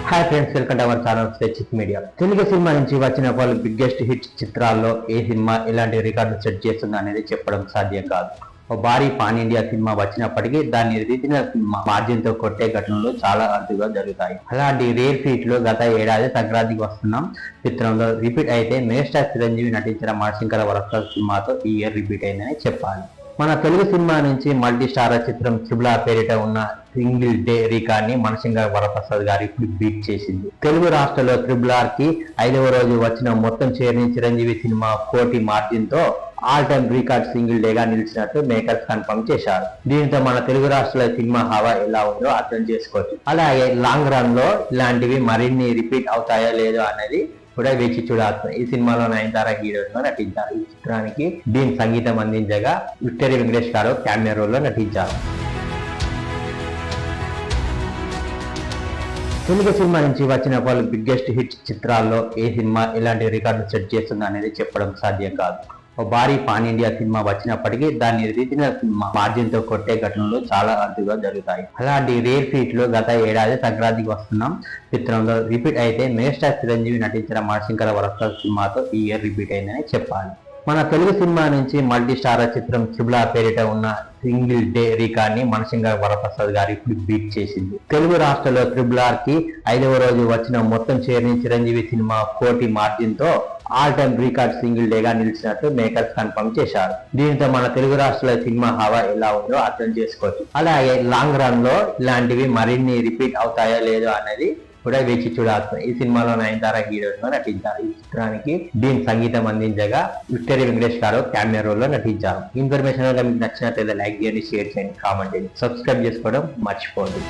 Hi friends, welcome to our channel specific media. Telugu cinema నుంచి వచ్చిన పలు బిగ్గెస్ట్ హిట్ చిత్రాల్లో ఏ సినిమా ఎలాంటి రికార్డు సెట్ చేస్తుంది అనేది చెప్పడం సాధ్యం కాదు. ఓ భారీ పాన్ ఇండియా సినిమా వచ్చినప్పటికీ దాన్ని రీజనల్ మార్జిన్ తో కొట్టే ఘటనలు చాలా అరుదుగా జరుగుతాయి. అలాంటి రేర్ ఫీట్ లో గత ఏడాది సంక్రాంతికి వస్తున్నాం చిత్రంలో రిపీట్ అయితే మెగాస్టార్ చిరంజీవి నటించిన మనశంకర వరప్రసాద్ సినిమాతో ఈ ఇయర్ రిపీట్ అయిందని చెప్పాలి. మన తెలుగు సినిమా నుంచి మల్టీ స్టార్ చిత్రం త్రిబుల్ ఆర్ పేరిట ఉన్న సింగిల్ డే రికార్డ్ ని మనశంకర వరప్రసాద్ గారు ఇప్పుడు బీట్ చేసింది. తెలుగు రాష్ట్రాల్లో త్రిబుల్ ఆర్ కి 5వ రోజు వచ్చిన మొత్తం షేర్ని చిరంజీవి సినిమా 1 మార్జిన్ తో ఆల్ టైమ్ రికార్డ్ సింగిల్ డేగా నిలిచినట్టు మేకర్స్ కన్ఫర్మ్ చేశారు. దీంతో మన తెలుగు రాష్ట్రాల సినిమా హవా ఎలా ఉందో అర్థం చేసుకోవచ్చు. అలాగే లాంగ్ రన్ లో ఇలాంటివి మరిన్ని రిపీట్ అవుతాయో లేదో అనేది కూడా వేచి చూడాల్సింది. ఈ సినిమాలో నయనతార హీరోయిన్ గా నటించారు. ఈ చిత్రానికి దీని సంగీతం అందించగా విక్టరీ వెంకటేష్ గారు క్యామియో రోల్ లో నటించారు. తెలుగు సినిమా నుంచి వచ్చిన పలు బిగ్గెస్ట్ హిట్ చిత్రాల్లో ఏ సినిమా ఎలాంటి రికార్డు సెట్ చేస్తుంది అనేది చెప్పడం సాధ్యం కాదు. ఓ భారీ పాన్ ఇండియా సినిమా వచ్చినప్పటికీ దాన్ని రీజనల్ మార్జిన్ తో కొట్టే ఘటనలు చాలా అరుదుగా జరుగుతాయి. అలాంటి రేర్ ఫీట్ లో గత ఏడాది సంక్రాంతికి వస్తున్నాం చిత్రంలో రిపీట్ అయితే మెగాస్టార్ చిరంజీవి నటించిన మనశంకర వరప్రసాద్ సినిమాతో ఈ ఇయర్ రిపీట్ అయిందని చెప్పాలి. మన తెలుగు సినిమా నుంచి మల్టీ స్టార్ చిత్రం త్రిబుల్ ఆర్ పేరిట ఉన్న సింగిల్ డే రికార్డ్ ని మనశంకర వరప్రసాద్ గారు ఇప్పుడు బీట్ చేసింది. తెలుగు రాష్ట్రాల్లో త్రిబుల్ ఆర్ కి 5వ రోజు వచ్చిన మొత్తం షేర్ని చిరంజీవి సినిమా 1 మార్జిన్ తో ఆల్ టైమ్ రికార్డ్ సింగిల్ డేగా నిలిచినట్టు మేకర్స్ కన్ఫర్మ్ చేశారు. దీంతో మన తెలుగు రాష్ట్రాల సినిమా హవా ఎలా ఉందో అర్థం చేసుకోవచ్చు. అలాగే లాంగ్ రన్ లో ఇలాంటివి మరిన్ని రిపీట్ అవుతాయో లేదో అనేది కూడా వేచి చూడాల్సింది. ఈ సినిమాలో నయనతార హీరోయిన్ గా నటించారు. ఈ చిత్రానికి దీని సంగీతం అందించగా విక్టరీ వెంకటేష్ గారు క్యామియో రోల్ లో నటించారు. ఇన్ఫర్మేషన్ మీకు నచ్చినట్లయితే లైక్ చేయండి, షేర్ చేయండి, కామెంట్ చేయండి, సబ్స్క్రైబ్ చేసుకోవడం మర్చిపోండి.